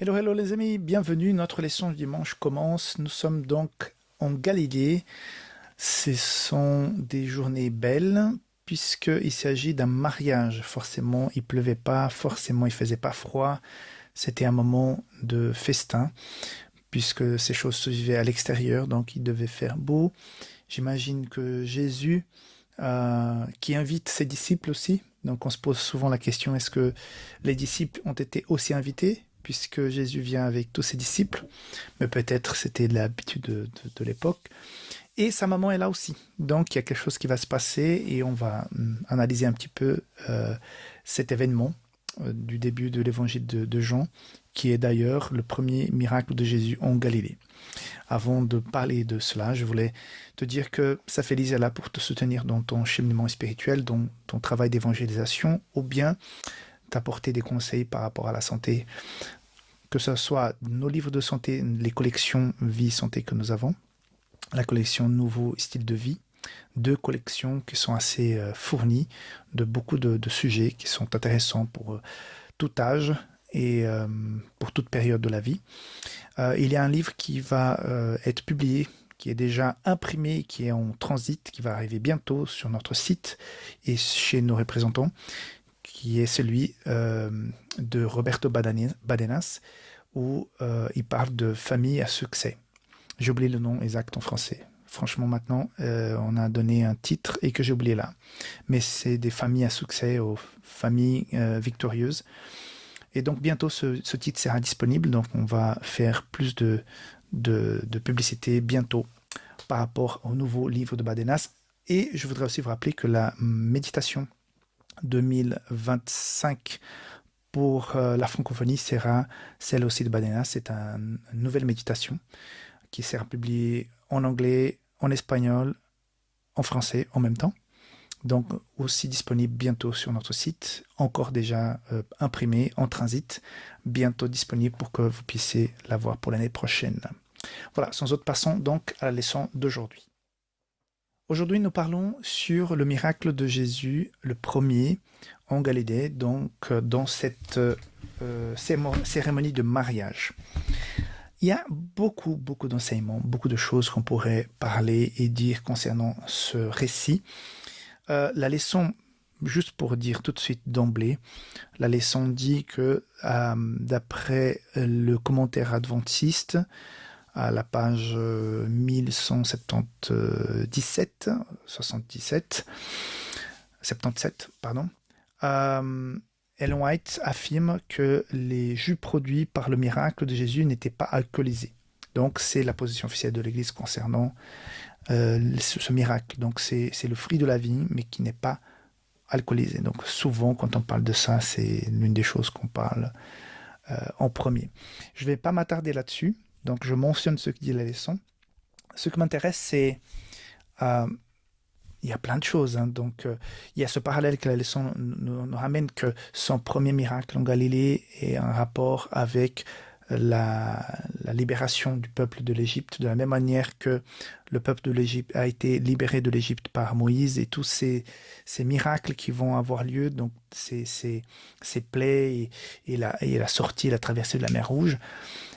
Hello, hello les amis, bienvenue. Notre leçon du dimanche commence. Nous sommes donc en Galilée. Ce sont des journées belles puisqu'il s'agit d'un mariage. Forcément, il pleuvait pas, forcément, il faisait pas froid. C'était un moment de festin puisque ces choses se vivaient à l'extérieur, donc il devait faire beau. J'imagine que Jésus, qui invite ses disciples aussi, donc on se pose souvent la question, est-ce que les disciples ont été aussi invités puisque Jésus vient avec tous ses disciples, mais peut-être c'était l'habitude de l'époque. Et sa maman est là aussi. Donc il y a quelque chose qui va se passer et on va analyser un petit peu cet événement du début de l'évangile de Jean, qui est d'ailleurs le premier miracle de Jésus en Galilée. Avant de parler de cela, je voulais te dire que ça fait Lisa là pour te soutenir dans ton cheminement spirituel, dans ton travail d'évangélisation, ou bien t'apporter des conseils par rapport à la santé, que ce soit nos livres de santé, les collections Vie Santé que nous avons, la collection Nouveau Style de Vie, deux collections qui sont assez fournies de beaucoup de sujets qui sont intéressants pour tout âge et pour toute période de la vie. Il y a un livre qui va être publié, qui est déjà imprimé, qui est en transit, qui va arriver bientôt sur notre site et chez nos représentants, qui est celui de Roberto Badenas, où il parle de famille à succès. J'ai oublié le nom exact en français. Franchement, maintenant, on a donné un titre et que j'ai oublié là. Mais c'est des familles à succès, aux familles victorieuses. Et donc, bientôt, ce titre sera disponible. Donc, on va faire plus de publicité bientôt par rapport au nouveau livre de Badenas. Et je voudrais aussi vous rappeler que la méditation 2025 pour la francophonie sera celle aussi de Badenas. C'est une nouvelle méditation qui sera publiée en anglais, en espagnol, en français en même temps. Donc aussi disponible bientôt sur notre site, encore déjà imprimé en transit, bientôt disponible pour que vous puissiez l'avoir pour l'année prochaine. Voilà, sans autre passons donc à la leçon d'aujourd'hui. Aujourd'hui, nous parlons sur le miracle de Jésus, le premier en Galilée, donc dans cette cérémonie de mariage. Il y a beaucoup d'enseignements, beaucoup de choses qu'on pourrait parler et dire concernant ce récit. La leçon, juste pour dire tout de suite d'emblée, la leçon dit que d'après le commentaire adventiste, à la page 1177, 77, pardon, Ellen White affirme que les jus produits par le miracle de Jésus n'étaient pas alcoolisés. Donc c'est la position officielle de l'Église concernant ce miracle. Donc c'est le fruit de la vie, mais qui n'est pas alcoolisé. Donc souvent, quand on parle de ça, c'est l'une des choses qu'on parle en premier. Je ne vais pas m'attarder là-dessus. Donc je mentionne ce que dit la leçon. Ce qui m'intéresse, c'est il y a plein de choses. Donc, il y a ce parallèle que la leçon nous ramène que son premier miracle en Galilée est un rapport avec la libération du peuple de l'Égypte, de la même manière que le peuple de l'Égypte a été libéré de l'Égypte par Moïse et tous ces miracles qui vont avoir lieu, donc ces plaies et la sortie, la traversée de la mer Rouge.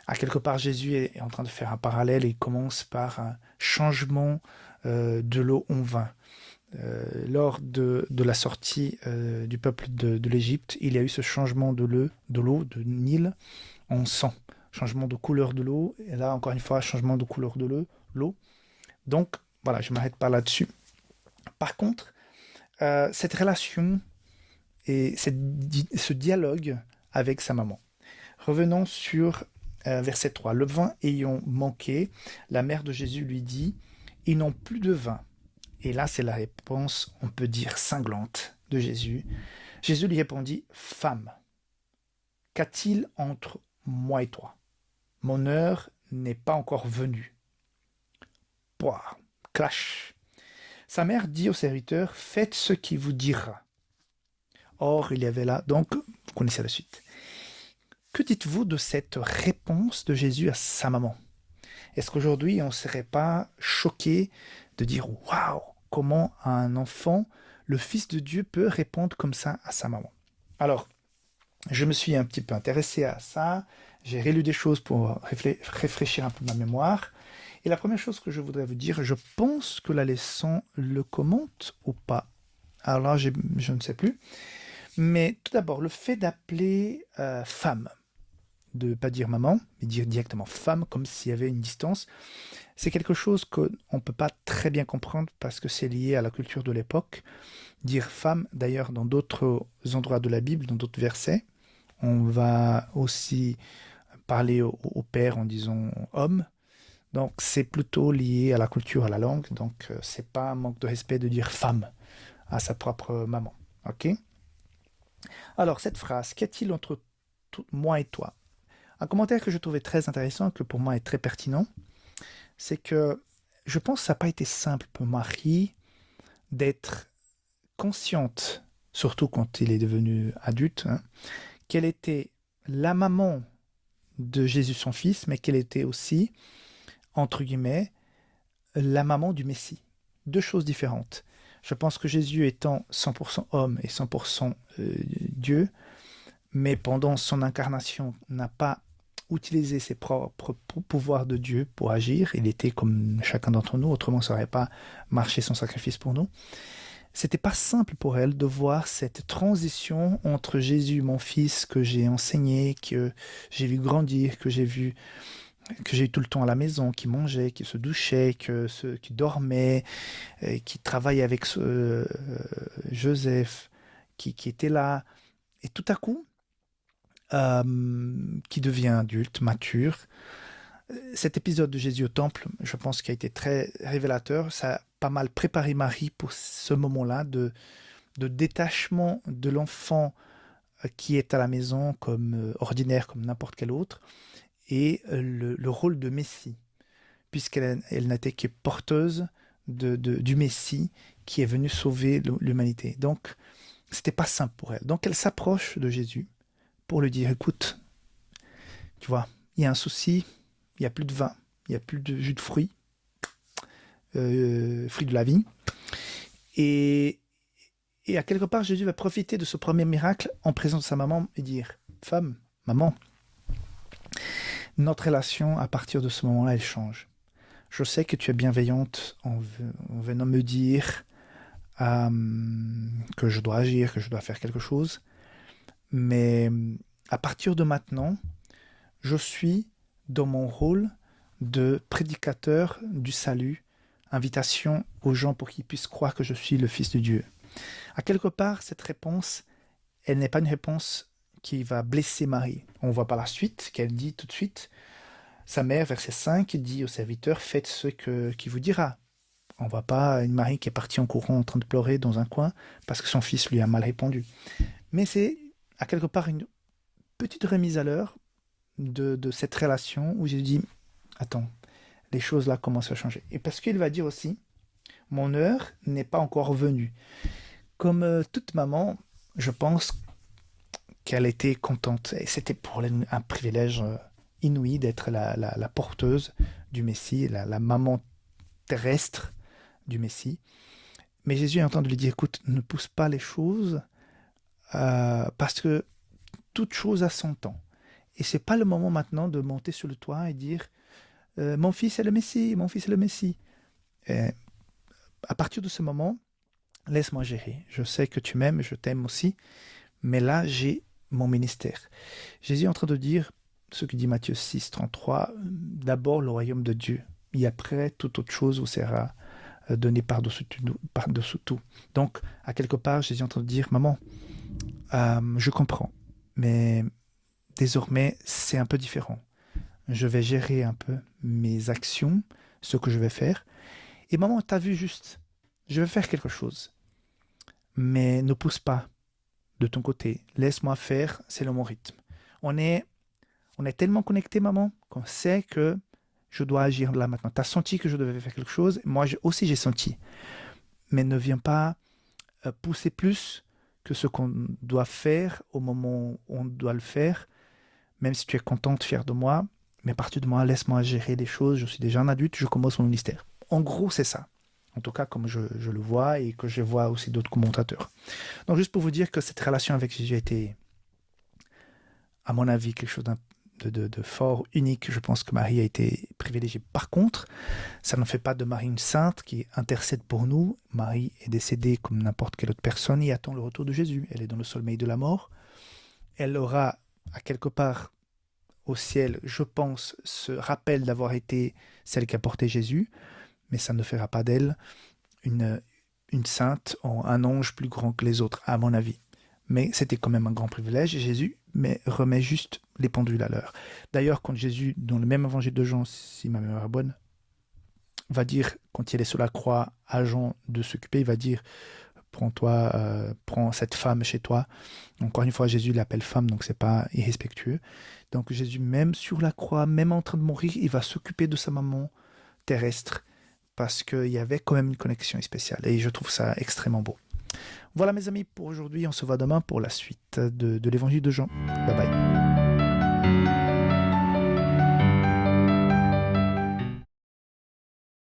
À quelque part, Jésus est en train de faire un parallèle et il commence par un changement de l'eau en vin. Lors de la sortie du peuple de l'Égypte, il y a eu ce changement de l'eau, de Nil, en sang. Changement de couleur de l'eau, et là, encore une fois, changement de couleur de l'eau. Donc, voilà, je ne m'arrête pas là-dessus. Par contre, cette relation et ce dialogue avec sa maman. Revenons sur verset 3. Le vin ayant manqué, la mère de Jésus lui dit « Ils n'ont plus de vin ». Et là, c'est la réponse, on peut dire, cinglante de Jésus. Jésus lui répondit « Femme, qu'a-t-il entre moi et toi? Mon heure n'est pas encore venue. » Pouah, clash. Sa mère dit au serviteur « Faites ce qu'il vous dira. » Or, il y avait là, donc, vous connaissez la suite. Que dites-vous de cette réponse de Jésus à sa maman? Est-ce qu'aujourd'hui, on ne serait pas choqué de dire « Waouh, comment un enfant, le Fils de Dieu, peut répondre comme ça à sa maman ?» Alors, je me suis un petit peu intéressé à ça, j'ai relu des choses pour réfléchir un peu ma mémoire. Et la première chose que je voudrais vous dire, je pense que la leçon le commente ou pas. Alors là, je ne sais plus. Mais tout d'abord, le fait d'appeler femme, de ne pas dire maman, mais dire directement femme, comme s'il y avait une distance, c'est quelque chose qu'on ne peut pas très bien comprendre parce que c'est lié à la culture de l'époque. Dire femme, d'ailleurs, dans d'autres endroits de la Bible, dans d'autres versets, on va aussi parler au père en disant homme. Donc c'est plutôt lié à la culture, à la langue. Donc c'est pas un manque de respect de dire femme à sa propre maman. Ok. Alors cette phrase, qu'y a-t-il entre moi et toi? Un commentaire que je trouvais très intéressant, que pour moi est très pertinent, c'est que je pense que ça n'a pas été simple pour Marie d'être consciente, surtout quand il est devenu adulte, hein, qu'elle était la maman de Jésus son fils, mais qu'elle était aussi, entre guillemets, la maman du Messie. Deux choses différentes. Je pense que Jésus étant 100% homme et 100% Dieu, mais pendant son incarnation n'a pas utilisé ses propres pouvoirs de Dieu pour agir. Il était comme chacun d'entre nous, autrement ça n'aurait pas marché son sacrifice pour nous. C'était pas simple pour elle de voir cette transition entre Jésus, mon fils, que j'ai enseigné, que j'ai vu grandir, que j'ai eu tout le temps à la maison, qui mangeait, qui se douchait, qui dormait, qui travaillait avec Joseph, qui était là. Et tout à coup, qui devient adulte, mature. Cet épisode de Jésus au temple, je pense qu'il a été très révélateur. Ça a pas mal préparé Marie pour ce moment-là de détachement de l'enfant qui est à la maison comme ordinaire, comme n'importe quel autre, et le rôle de Messie, puisqu'elle n'était que porteuse du Messie qui est venu sauver l'humanité. Donc, c'était pas simple pour elle. Donc, elle s'approche de Jésus pour lui dire, écoute, tu vois, il y a un souci, il n'y a plus de vin, il n'y a plus de jus de fruits, fruits de la vie. Et à quelque part, Jésus va profiter de ce premier miracle en présence de sa maman et dire, femme, maman, notre relation à partir de ce moment-là, elle change. Je sais que tu es bienveillante en venant me dire que je dois agir, que je dois faire quelque chose, mais à partir de maintenant, je suis dans mon rôle de prédicateur du salut, invitation aux gens pour qu'ils puissent croire que je suis le Fils de Dieu. À quelque part, cette réponse, elle n'est pas une réponse qui va blesser Marie. On voit par la suite qu'elle dit tout de suite, sa mère, verset 5, dit au serviteur, faites ce qu'il vous dira. On ne voit pas une Marie qui est partie en courant en train de pleurer dans un coin parce que son fils lui a mal répondu. Mais c'est à quelque part une petite remise à l'heure de cette relation où j'ai dit, attends, les choses là commencent à changer. Et parce qu'il va dire aussi, mon heure n'est pas encore venue. Comme toute maman, je pense qu'elle était contente. Et c'était pour elle un privilège inouï d'être la porteuse du Messie, la maman terrestre du Messie. Mais Jésus est en train de lui dire, écoute, ne pousse pas les choses parce que toute chose a son temps. Et c'est pas le moment maintenant de monter sur le toit et dire mon fils est le Messie, mon fils est le Messie. Et à partir de ce moment, laisse-moi gérer. Je sais que tu m'aimes, je t'aime aussi, mais là j'ai mon ministère. Jésus est en train de dire ce que dit Matthieu 6, 33, d'abord le royaume de Dieu, et après toute autre chose vous sera donné par-dessous tout. Donc, à quelque part, Jésus est en train de dire, maman, je comprends, mais désormais, c'est un peu différent. Je vais gérer un peu mes actions, ce que je vais faire. Et maman, t'as vu juste, je vais faire quelque chose. Mais ne pousse pas de ton côté. Laisse-moi faire, c'est mon rythme. On est tellement connectés, maman, qu'on sait que je dois agir là maintenant. Tu as senti que je devais faire quelque chose. Moi aussi, j'ai senti. Mais ne viens pas pousser plus que ce qu'on doit faire au moment où on doit le faire. Même si tu es contente, fière de moi, mais à partir de moi, laisse-moi gérer les choses. Je suis déjà un adulte, je commence mon ministère. En gros, c'est ça. En tout cas, comme je le vois et que je vois aussi d'autres commentateurs. Donc, juste pour vous dire que cette relation avec Jésus a été à mon avis, quelque chose de fort, unique. Je pense que Marie a été privilégiée. Par contre, ça ne fait pas de Marie une sainte qui intercède pour nous. Marie est décédée comme n'importe quelle autre personne et attend le retour de Jésus. Elle est dans le sommeil de la mort. Elle aura, à quelque part au ciel, je pense, ce rappel d'avoir été celle qui a porté Jésus, mais ça ne fera pas d'elle une sainte, un ange plus grand que les autres, à mon avis. Mais c'était quand même un grand privilège, et Jésus remet juste les pendules à l'heure. D'ailleurs, quand Jésus, dans le même évangile de Jean, si ma mémoire est bonne, va dire, quand il est sur la croix à Jean de s'occuper, il va dire, prends cette femme chez toi. Encore une fois, Jésus l'appelle femme, donc c'est pas irrespectueux. Donc Jésus, même sur la croix, même en train de mourir, il va s'occuper de sa maman terrestre, parce qu'il y avait quand même une connexion spéciale, et je trouve ça extrêmement beau. Voilà mes amis pour aujourd'hui, on se voit demain pour la suite de l'évangile de Jean. Bye bye.